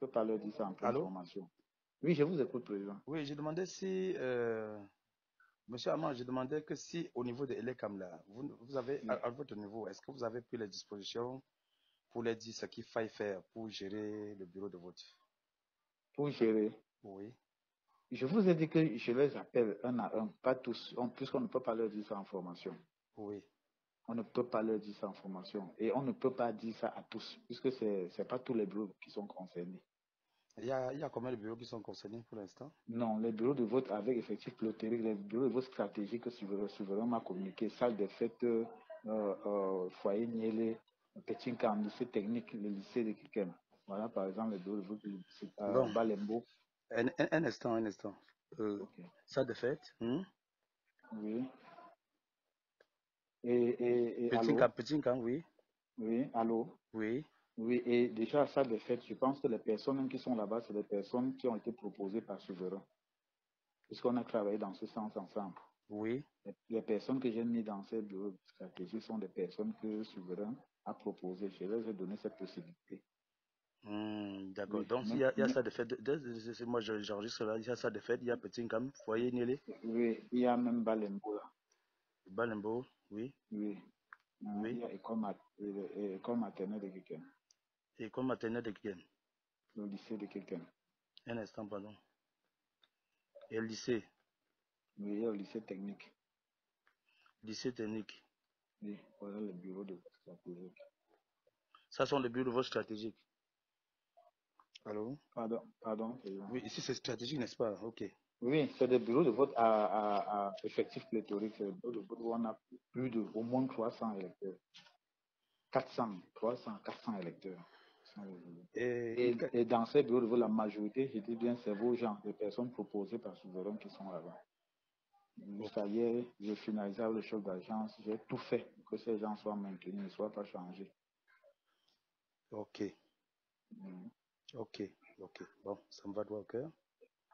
peux pas leur dire ça en pleine Allô? formation. Oui, je vous écoute, président. Oui, je demandais si, Monsieur Amand, je demandais que si au niveau de l'ECAM là, vous avez, Oui. à votre niveau, est-ce que vous avez pris les dispositions pour leur dire ce qu'il faille faire pour gérer le bureau de vote? Pour gérer. Oui, Je vous ai dit que je les appelle un à un, pas tous, puisqu'on ne peut pas leur dire ça en formation. oui. On ne peut pas leur dire ça en formation. Et on ne peut pas dire ça à tous, puisque c'est pas tous les bureaux qui sont concernés. Il y a combien de bureaux qui sont concernés pour l'instant? Non, les bureaux de vote avec effectif clôturé, les bureaux de vote stratégiques souverain m'a communiqué, salle des fêtes, foyer Niélé, Petit Camp, lycée technique, le lycée de Kikem. Voilà, par exemple, les bureaux de vote du lycée Bon, Balembo. un instant, un instant. Ok. Ça de fait, Oui. Et allô? Petit camp, oui, Oui, allô? oui. Oui, et déjà à salle des fêtes, je pense que les personnes qui sont là-bas, c'est des personnes qui ont été proposées par Souverain, puisqu'on a travaillé dans ce sens ensemble. Oui. Les personnes que j'ai mises dans ces bureaux de stratégie sont des personnes que Souverain a proposées. Je leur ai donné cette possibilité. D'accord. Oui, Donc, il y a ça de fait. Moi, j'enregistre là. Il y a ça de fait. Il y a Petit Cam, Foyer Niélé, oui, il y a même Balembo là. Balembo. Oui, Oui, il oui. y a école maternelle de quelqu'un, Et comme maternelle de Kigen. le lycée de quelqu'un. Un instant, pardon. Et le lycée, Oui, il y a le lycée technique. lycée technique. Oui, voilà le bureau de stratégie. Ça sont les bureaux de vote stratégiques. Allô? Pardon, pardon, président. Oui, ici c'est stratégique, n'est-ce pas? Ok. Oui, c'est des bureaux de vote à effectif pléthorique. C'est des bureaux de vote où on a plus de au moins 300 électeurs. 400, 300, 400 électeurs. Et, Et dans ces bureaux de vote, la majorité, je dis bien, c'est vos gens, les personnes proposées par Souverain qui sont là-bas. ok. Jusqu'à hier, j'ai finalisé le chef d'agence, j'ai tout fait pour que ces gens soient maintenus, ne soient pas changés. Ok. Mm. Ok. Ok. Bon, ça me va droit au cœur.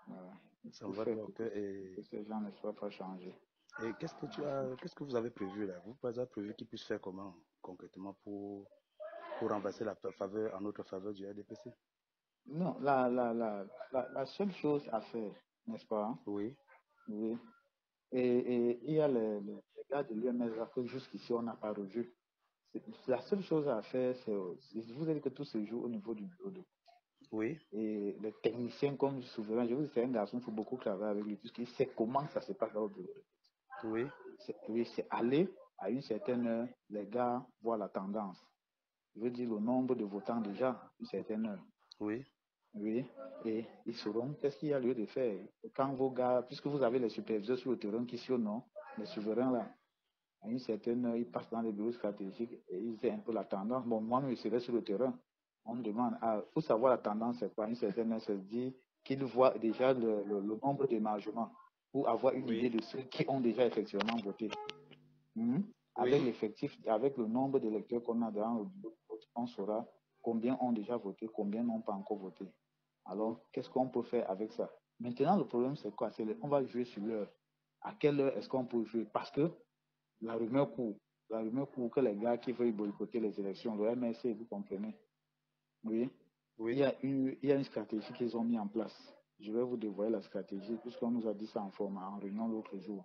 Voilà. J'ai Ça tout me va fait droit au cœur. pour que ces gens ne soient pas changés. Et qu'est-ce que vous avez prévu là? Vous avez prévu qu'ils puissent faire comment concrètement pour renverser la faveur en notre faveur du RDPC? Non, la seule chose à faire, n'est-ce pas? Hein? Oui. Oui. Et il y a les gars de l'UMS que jusqu'ici on n'a pas revu. La seule chose à faire, je vous ai dit que tout se joue au niveau du bureau de. Oui. Et les techniciens comme souverain, je vous dis, c'est un garçon, il faut beaucoup travailler avec lui, puisqu'il sait comment ça se passe au bureau. Oui. Oui, c'est aller à une certaine heure, les gars voient la tendance. Je veux dire le nombre de votants déjà, à une certaine heure. Oui. Oui, et ils sauront qu'est-ce qu'il y a lieu de faire. Quand vos gars, puisque vous avez les superviseurs sur le terrain qui sont non, les souverains là, à une certaine heure, ils passent dans les bureaux stratégiques et ils aient un peu la tendance. Bon, moi, je serai sur le terrain. On me demande, pour savoir la tendance, c'est quoi? À une certaine heure, c'est dit qu'ils voient déjà le nombre d'émargements pour avoir une idée Oui. de ceux qui ont déjà effectivement voté. Mhm. Avec Oui. l'effectif, avec le nombre d'électeurs qu'on a dans le bureau, on saura combien ont déjà voté, combien n'ont pas encore voté. Alors, qu'est-ce qu'on peut faire avec ça? Maintenant, le problème, c'est quoi? On va jouer sur l'heure. À quelle heure est-ce qu'on peut jouer? Parce que la rumeur court. La rumeur court que les gars qui veulent boycotter les élections, le MSC, vous comprenez? Oui. Oui. Il y a une stratégie qu'ils ont mis en place. Je vais vous dévoiler la stratégie, puisqu'on nous a dit ça en format, en réunion l'autre jour.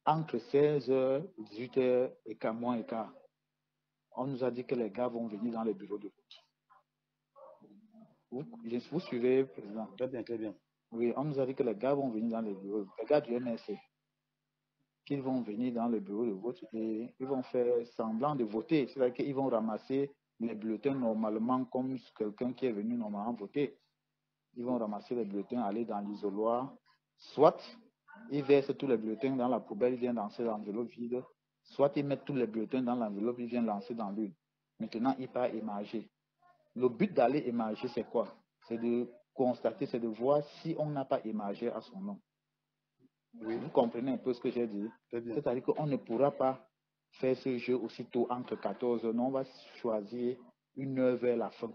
Entre 16h, 18h et moins et quart, on nous a dit que les gars vont venir dans les bureaux de vote. Vous suivez, Président? Très bien, très bien. Oui, on nous a dit que les gars vont venir dans les bureaux, les gars du MSC, qu'ils vont venir dans les bureaux de vote et ils vont faire semblant de voter. C'est-à-dire qu'ils vont ramasser les bulletins normalement comme quelqu'un qui est venu normalement voter. Ils vont ramasser les bulletins, aller dans l'isoloir. Soit ils versent tous les bulletins dans la poubelle, ils viennent lancer l'enveloppe vide. Soit ils mettent tous les bulletins dans l'enveloppe, ils viennent lancer dans l'une. Maintenant, ils partent émarger. Le but d'aller émarger, c'est quoi? C'est de constater, c'est de voir si on n'a pas émargé à son nom. Oui. Vous comprenez un peu ce que j'ai dit? Très bien. C'est-à-dire qu'on ne pourra pas faire ce jeu aussitôt entre 14 heures. Non, on va choisir une heure vers la fin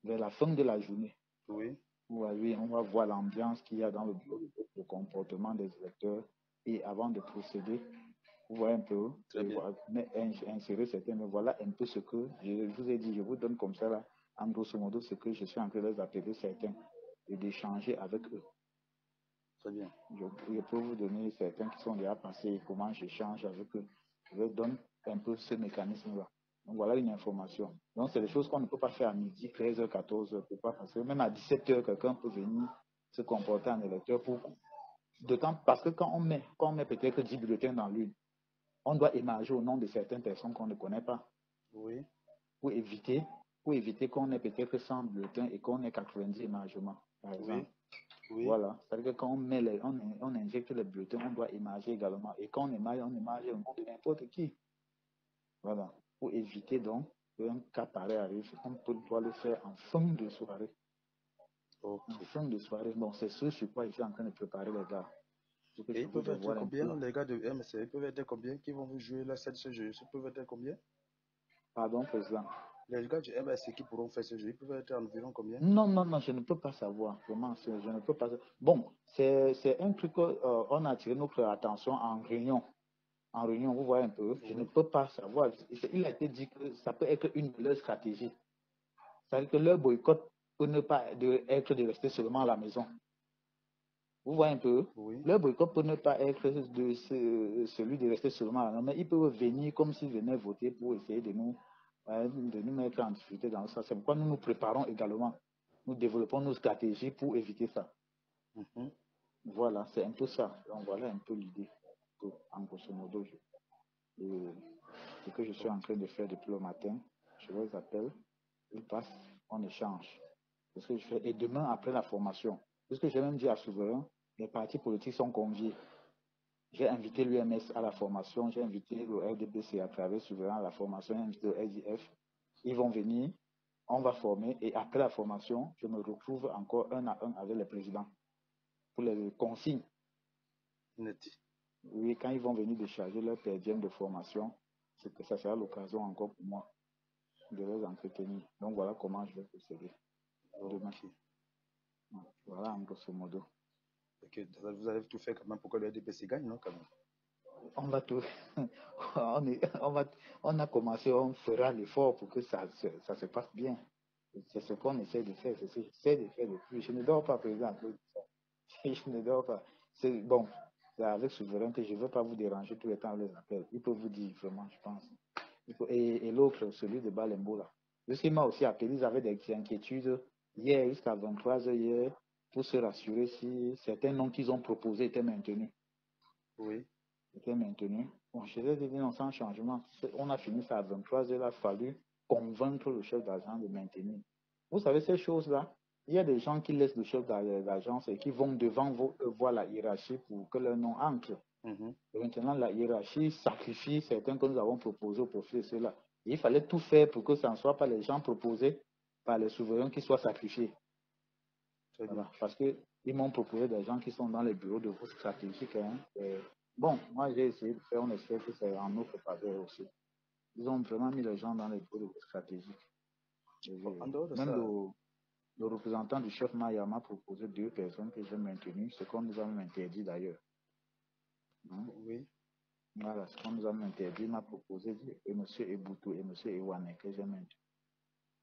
de la journée. Oui. Oui, on va voir l'ambiance qu'il y a dans le bureau, le comportement des électeurs. Et avant de procéder, vous voyez un peu, Très bien. insérer certains, mais voilà un peu ce que je vous ai dit, je vous donne comme ça là, en grosso modo, ce que je suis en train de les appeler certains et d'échanger avec eux. Très bien. Je peux vous donner certains qui sont déjà passés et comment j'échange avec eux. Je leur donne un peu ce mécanisme-là. Donc voilà une information. Donc c'est des choses qu'on ne peut pas faire à midi, 13h, 14h. Parce que même à 17h, quelqu'un peut venir se comporter en électeur parce que quand on met peut-être 10 bulletins dans l'une, on doit émarger au nom de certaines personnes qu'on ne connaît pas. Oui. Pour éviter qu'on ait peut-être 100 bulletins et qu'on ait 90 émargements, par exemple. Oui. Voilà. C'est-à-dire que quand on injecte les bulletins, on doit émarger également. Et quand on émarge au nom de n'importe qui. Voilà. Pour éviter donc qu'un cas pareil arrive, on doit le faire en fin de soirée. Okay. En fin de soirée. Bon, c'est ce sur quoi je suis en train de préparer les gars. Et ils peuvent être combien, les gars de MC? Ils peuvent être combien qui vont jouer là, ce jeu? Ils peuvent être combien? Pardon, président. Les gars du MSC qui pourront faire ce jeu, ils peuvent être environ combien? Non, je ne peux pas savoir. Vraiment, je ne peux pas. Bon, c'est un truc qu'on a attiré notre attention en réunion. En réunion, vous voyez un peu. Je ne peux pas savoir. Il a été dit que ça peut être une de leurs stratégies. C'est-à-dire que leur boycott peut ne pas être de rester seulement à la maison. Vous voyez un peu? Oui. Leur boycott peut ne pas être celui de rester seulement à la maison, mais ils peuvent venir comme s'ils venaient voter pour essayer de nous mettre en difficulté dans ça. C'est pourquoi nous nous préparons également. Nous développons nos stratégies pour éviter ça. Voilà, c'est un peu ça. Donc voilà un peu l'idée. En grosso modo, ce que je suis en train de faire depuis le matin, je les appelle, ils passent, on échange. C'est ce que je fais. Et demain, après la formation, puisque j'ai même dit à Souverain, les partis politiques sont conviés. J'ai invité l'UMS à la formation, j'ai invité le RDPC à travers Souverain à la formation, j'ai invité le SDF. Ils vont venir, on va former, et après la formation, je me retrouve encore un à un avec les présidents pour les consignes. Oui, quand ils vont venir décharger leur perdième de formation, c'est que ça sera l'occasion encore pour moi de les entretenir. Donc voilà comment je vais procéder demain. Voilà en grosso modo. Ok, vous allez tout faire quand même pour que le RDPC gagne, non, quand même? On va tout. on a commencé, on fera l'effort pour que ça se passe bien. C'est ce qu'on essaie de faire. C'est ce que j'essaie de faire depuis. Je ne dors pas, président. Je ne dors pas. C'est bon. C'est avec Souverain que je ne veux pas vous déranger tout le temps les appels. Il peut vous dire vraiment, je pense. Et l'autre, celui de Balembo là. Puisqu'il m'a aussi appelé, ils avaient des inquiétudes hier jusqu'à 23h hier pour se rassurer si certains noms qu'ils ont proposés étaient maintenus. Oui. Étaient maintenus. Bon, je les ai dit non, sans changement. On a fini ça à 23h, il a fallu convaincre le chef d'agence de maintenir. Vous savez, ces choses-là, il y a des gens qui laissent le chef d'agence et qui vont devant voir la hiérarchie pour que leur nom entre. Et maintenant, la hiérarchie sacrifie certains que nous avons proposés au profit de ceux-là. Il fallait tout faire pour que ce ne soit pas les gens proposés par les souverains qui soient sacrifiés. Voilà. Parce qu'ils m'ont proposé des gens qui sont dans les bureaux de vote stratégiques. Hein. Bon, moi j'ai essayé de faire, on espère que c'est en notre faveur aussi. Ils ont vraiment mis les gens dans les bureaux de vote stratégiques. Même le représentant du chef Maya m'a proposé 2 personnes que j'ai maintenues, ce qu'on nous a même interdit d'ailleurs. Hein? Oui. Voilà, ce qu'on nous a interdit, m'a proposé M. Eboutou et M. Ewane que j'ai maintenu.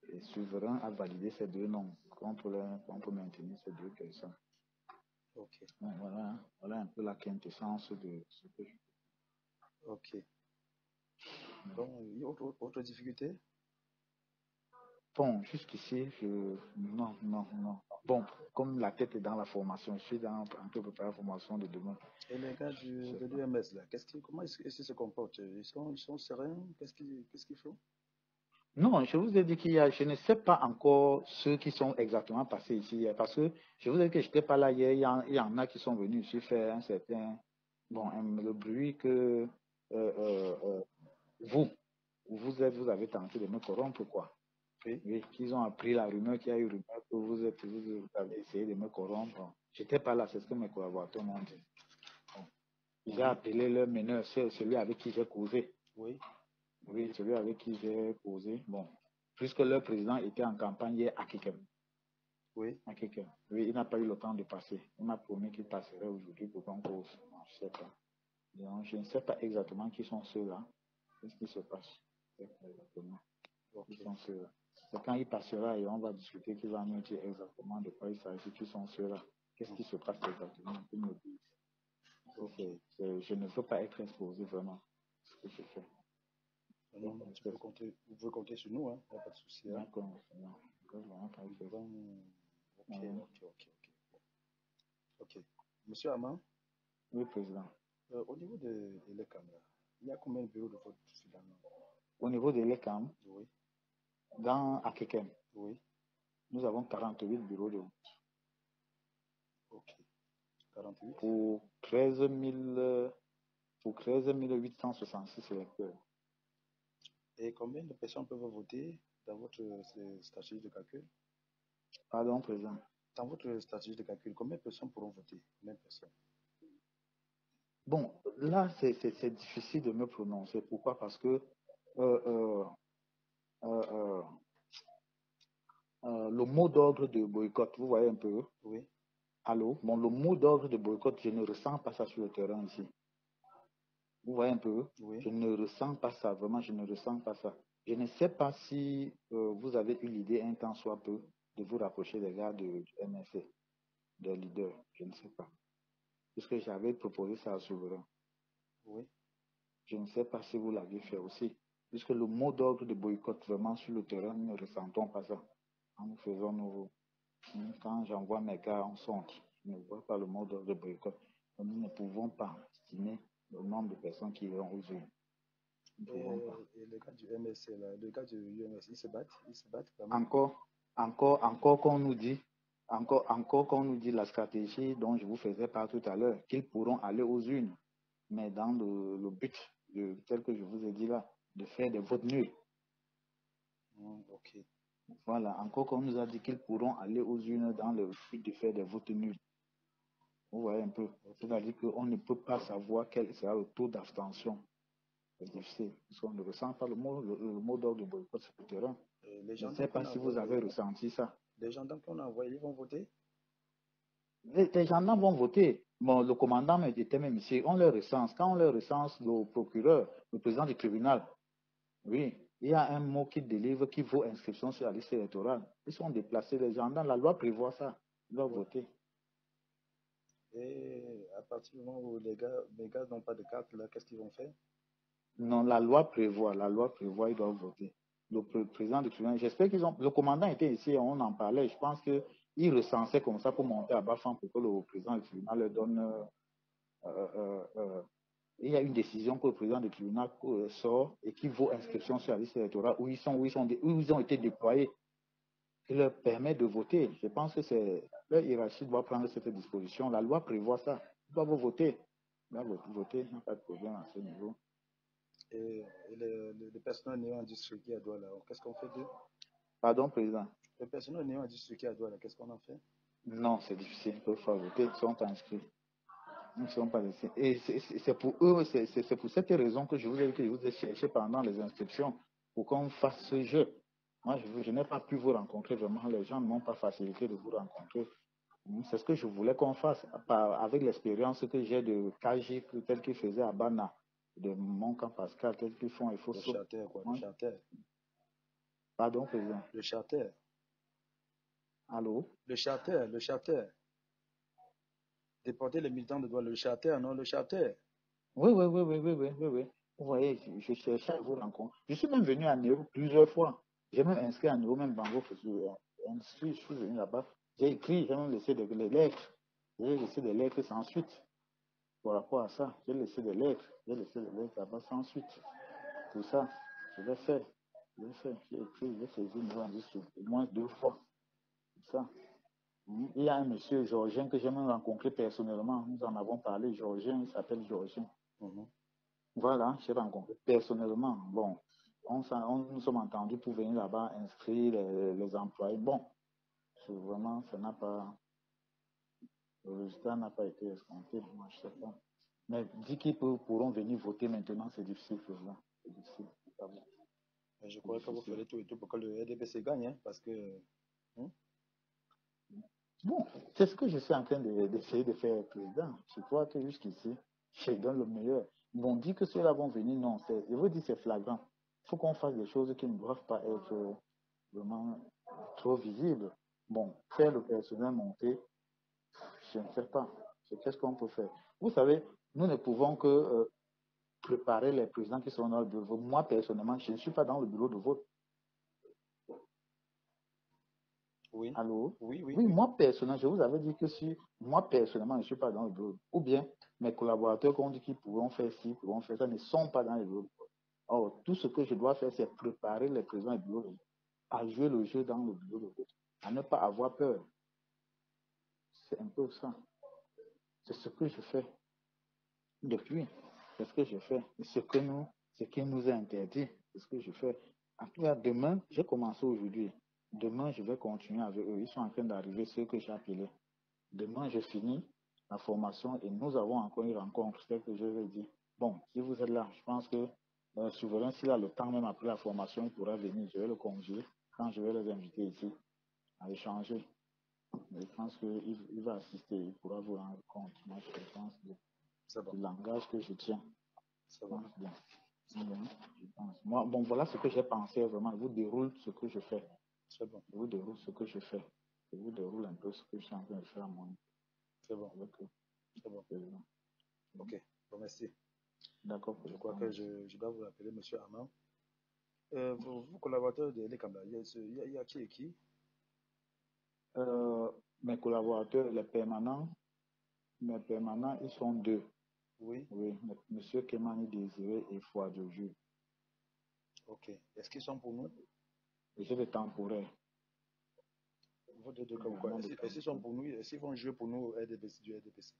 Et Souverain a validé ces 2 noms qu'on peut maintenir ces 2 personnes. Ok. Donc, voilà un peu la quintessence de ce que je fais. Ok. Donc, autre difficulté? Bon, jusqu'ici, non. Bon, comme la tête est dans la formation, je suis en train de préparer la formation de demain. Et les gars de l'UMS, là, comment est-ce qu'ils se comportent? Ils sont sereins? Qu'est-ce qu'ils font? Non, je vous ai dit je ne sais pas encore ceux qui sont exactement passés ici hier, parce que je vous ai dit que je n'étais pas là hier, il y en a qui sont venus ici faire un certain, le bruit que vous avez tenté de me corrompre, quoi. Oui, qu'ils ont appris la rumeur, qu'il y a eu rumeur que vous avez essayé de me corrompre. Je n'étais pas là, c'est ce que mes collaborateurs m'ont dit. Bon. J'ai appelé le meneur, celui avec qui j'ai causé. Oui, celui avec qui j'ai causé. Bon, puisque le président était en campagne hier à Kikem. Oui. À Kikem. Oui, il n'a pas eu le temps de passer. Il m'a promis qu'il passerait aujourd'hui pour qu'on cause. Je ne sais pas. Donc, je ne sais pas exactement qui sont ceux-là. Qu'est-ce qui se passe exactement? Qui sont ceux-là? C'est quand il passera et on va discuter qu'il va nous dire exactement de quoi il s'agit, qui sont ceux-là. Qu'est-ce qui se passe exactement? Qu'ils me disent. Je ne veux pas être exposé vraiment ce que je fais. Non, non, vous pouvez compter sur nous, hein, il n'y a pas de souci. Hein. D'accord. Ok. Monsieur Aman, oui, président. Au niveau de l'ECAM, il y a combien de bureaux de vote finalement? Au niveau de l'ECAM, oui. Dans Akekem, oui. Nous avons 48 bureaux de vote. Ok. 48 pour 13 866 électeurs. Et combien de personnes peuvent voter dans votre stratégie de calcul? Pardon, président. Dans votre stratégie de calcul, combien de personnes pourront voter? Combien de personnes? Bon, là, c'est difficile de me prononcer. Pourquoi? Parce que le mot d'ordre de boycott, vous voyez un peu? Oui. Allô? Bon, le mot d'ordre de boycott, je ne ressens pas ça sur le terrain ici. Vous voyez un peu? Oui. Je ne ressens pas ça, vraiment, je ne ressens pas ça. Je ne sais pas si vous avez eu l'idée un temps soit peu de vous rapprocher des gars du MSC, des leaders, je ne sais pas. Puisque j'avais proposé ça à Souverain. Oui. Je ne sais pas si vous l'avez fait aussi. Puisque le mot d'ordre de boycott, vraiment, sur le terrain, nous ne ressentons pas ça. Nous faisons nouveau. Quand j'envoie mes gars en centre, je ne vois pas le mot d'ordre de boycott. Nous ne pouvons pas estimer le nombre de personnes qui iront aux urnes. Et les gars du MSC, là, les gars du UMS, ils se battent quand même. Encore qu'on nous dit, qu'on nous dit la stratégie dont je vous faisais part tout à l'heure, qu'ils pourront aller aux urnes, mais dans le but, tel que je vous ai dit là, de faire des votes nuls. Ok. Voilà, encore qu'on nous a dit qu'ils pourront aller aux urnes dans le but de faire des votes nuls. Vous voyez un peu. Okay. C'est-à-dire qu'on ne peut pas savoir quel sera le taux d'abstention. C'est difficile, parce qu'on ne ressent pas le mot d'ordre de boycott sur le terrain. Je ne sais pas si vous avez ressenti ça. Les gendarmes qu'on a envoyés, ils vont voter? Les gendarmes vont voter. Bon, le commandant était même ici. On leur recense. Quand on leur recense, le procureur, le président du tribunal, oui, il y a un mot qui délivre qui vaut inscription sur la liste électorale. Ils sont déplacés. Les gendarmes, la loi prévoit ça. Ils doivent voter. Et à partir du moment où les gars n'ont pas de carte, là, qu'est-ce qu'ils vont faire? Non, la loi prévoit, ils doivent voter. Le président du tribunal, j'espère le commandant était ici, on en parlait, je pense qu'il recensait comme ça pour monter à Bafan pour que le président du tribunal leur donne, il y a une décision que le président du tribunal sort et qui vaut inscription sur la liste électorale où ils ont été déployés, qui leur permet de voter. Je pense que leur hiérarchie doit prendre cette disposition. La loi prévoit ça. Ils doivent voter. Ils doivent voter, il n'y a pas de problème à ce niveau. Et les personnels néo distribués à Douala, qu'est-ce qu'on fait d'eux? Pardon, président? Les personnels néo distribués à Douala, qu'est-ce qu'on en fait? Non, c'est difficile. Ils peuvent pas voter. Ils sont inscrits. Ils ne sont pas inscrits. Et c'est pour eux, c'est pour cette raison que je vous ai dit que je vous ai cherché pendant les inscriptions pour qu'on fasse ce jeu. Moi, je n'ai pas pu vous rencontrer vraiment. Les gens ne m'ont pas facilité de vous rencontrer. C'est ce que je voulais qu'on fasse avec l'expérience que j'ai de KJ tel qu'il faisait à Bana, de Montcamp Pascal tel qu'ils font. Il faut le charter, quoi. Le charter. Pardon, président. Le charter. Allô? Le charter. Déporter les militants de Douala, le charter, non, le charter. Oui. Vous voyez, je cherchais à vous rencontrer. Je suis même venu à Néo plusieurs fois. J'ai même inscrit à Néo, même Bango, je suis venu là-bas. J'ai écrit, j'ai même laissé des lettres. J'ai laissé des lettres sans suite. Par rapport à ça, j'ai laissé des lettres là-bas sans suite. Tout ça, je l'ai fait. J'ai écrit, j'ai saisi Néo au moins 2 fois. Tout ça. Il y a un monsieur Georgien que j'ai même rencontré personnellement. Nous en avons parlé, Georgien, il s'appelle Georgien. Voilà, j'ai rencontré personnellement. Bon, nous sommes entendus pour venir là-bas inscrire les employés. Bon, vraiment, le résultat n'a pas été escompté. Moi, je sais pas. Mais dit qu'ils pourront venir voter maintenant, c'est difficile, président. C'est difficile. Je crois que vous ferez tout et tout pour que le RDPC gagne, hein, parce que. Bon, c'est ce que je suis en train d'essayer de faire, président. Je crois que jusqu'ici, je donne le meilleur. Ils m'ont dit que ceux-là vont venir. Non, je veux dire, c'est flagrant. Il faut qu'on fasse des choses qui ne doivent pas être vraiment trop visible. Bon, faire le personnel monter, je ne sais pas. Qu'est-ce qu'on peut faire? Vous savez, nous ne pouvons que préparer les présidents qui sont dans le bureau de vote. Moi, personnellement, je ne suis pas dans le bureau de vote. Oui, Allô? oui, oui, Oui, oui. moi, personnellement, je vous avais dit que si moi, personnellement, je ne suis pas dans le bureau. Ou bien, mes collaborateurs qu'on dit qu'ils pourront faire ci, pourront faire ça, ne sont pas dans le bureau de vote. Or, tout ce que je dois faire, c'est préparer les présidents du bureau de vote à jouer le jeu dans le bureau de vote, à ne pas avoir peur. C'est un peu ça. C'est ce que je fais depuis. C'est ce que je fais. Ce qui nous est interdit, c'est ce que je fais. En tout cas, demain, j'ai commencé aujourd'hui. Demain, je vais continuer avec eux. Ils sont en train d'arriver, ceux que j'ai appelés. Demain, je finis la formation et nous avons encore une rencontre. C'est ce que je vais dire. Bon, si vous êtes là, je pense que Souverain, s'il a le temps, même après la formation, il pourra venir. Je vais le conduire quand je vais les inviter ici à échanger. Mais je pense qu'il va assister, il pourra vous rendre compte. Moi, je pense du langage que je tiens. Ça Je va. pense bien. Je pense. Moi, bon, voilà ce que j'ai pensé vraiment. Je vous déroule ce que je fais. C'est bon. Je vous déroule ce que je fais. Je vous déroule un peu ce que je suis en train de faire à mon C'est bon. avec eux. C'est bon. Président. Ok. Bon, merci. D'accord, Je crois président. que je dois vous appeler Monsieur Armand. Vos collaborateurs de l'ECAMBA, il y a qui et qui? Mes collaborateurs, mes permanents, ils sont deux. Oui. Oui, Monsieur Kemani Désiré et Fouad Jus. Ok. Est-ce qu'ils sont pour nous? Et j'ai des temporaires. Vos deux comme quoi? Est-ce qu'ils sont pour nous? Est-ce qu'ils vont jouer pour nous au RDPC, du RDPC?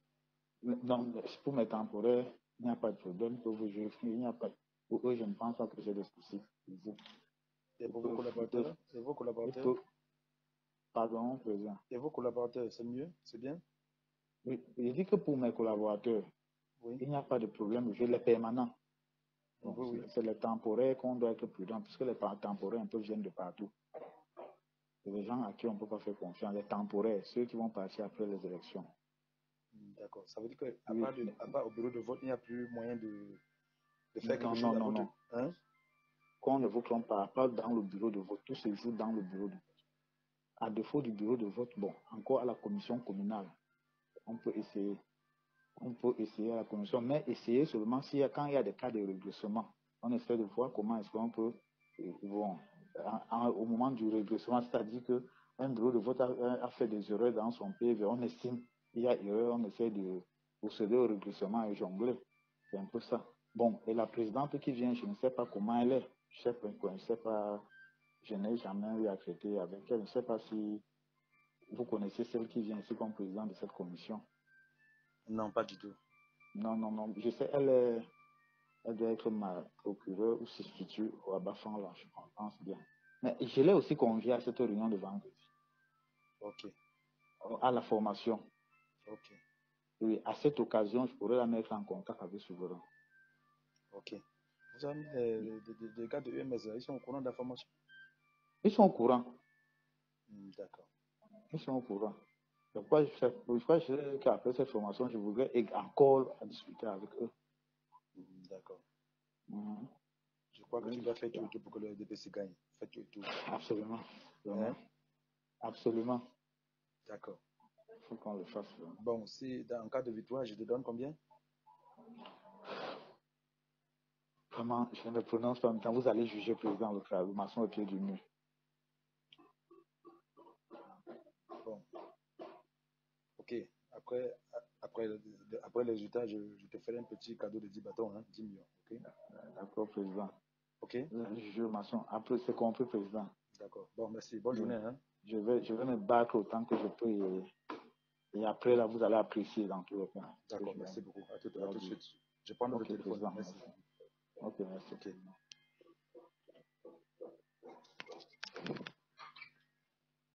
Donc, pour mes temporaires, il n'y a pas de problème. Pour vous jouer, il n'y a pas de... Pour eux, je ne pense pas que j'ai des soucis. Et pour vos collaborateurs? Et vos collaborateurs? Pardon, président. Et vos collaborateurs, c'est mieux? C'est bien? Oui, je dis que pour mes collaborateurs, Oui. il n'y a pas de problème. Je les permanents. Oui, Bon, oui. c'est les temporaires qu'on doit être prudent, puisque les temporaires un peu viennent de partout. C'est des gens à qui on ne peut pas faire confiance. Les temporaires, ceux qui vont partir après les élections. D'accord. Ça veut dire qu'à Oui. part au bureau de vote, il n'y a plus moyen de faire quelque Non, chose non, à non, votre... non. Hein? Qu'on ne vous trompe pas dans le bureau de vote. Tout se joue dans le bureau de vote. À défaut du bureau de vote, bon, encore à la commission communale, on peut essayer. On peut essayer à la commission, mais essayer seulement quand il y a des cas de régressement. On essaie de voir comment est-ce qu'on peut, bon, au moment du régressement, c'est-à-dire qu'un bureau de vote a fait des erreurs dans son PV, on estime qu'il y a erreur, on essaie de procéder au régressement et jongler. C'est un peu ça. Bon, et la présidente qui vient, je ne sais pas comment elle est. Je ne sais pas, je n'ai jamais eu à traiter avec elle. Je ne sais pas si vous connaissez celle qui vient ici comme présidente de cette commission. Non, pas du tout. Non, non, non. Je sais, elle doit être ma procureure ou substitut au Abafan, là, je pense bien. Mais je l'ai aussi conviée à cette réunion de vendredi, Ok. à la formation. Ok. Et à cette occasion, je pourrais la mettre en contact avec Souverain. Ok. Vous avez mis des gars de UMS, ils sont au courant de la formation? Ils sont au courant. D'accord. Ils sont au courant. Pourquoi je sais qu'après cette formation, je voudrais encore discuter avec eux. D'accord. Mhm. Je crois que tu dois faire tout et tout pour que le RDPC gagne. Fais tout et tout. Absolument. Hein? Absolument. D'accord. Il faut qu'on le fasse. Bon, si en cas de victoire, je te donne combien? Vraiment, je ne prononce pas en même temps. Vous allez juger président le maçon au pied du mur. Bon. Ok. Après le résultat, je te ferai un petit cadeau de 10 bâtons, hein, 10 millions. Ok? D'accord, président. Ok? Vous allez juger le maçon. Après, c'est compris, président. D'accord. Bon, merci. Bonne journée. Hein? Je vais me battre autant que je peux et après, là, vous allez apprécier dans tous les cas. D'accord, merci beaucoup. À tout de suite. Je prends le Ok, téléphone. président. Merci. Merci. Ok, merci. Ok.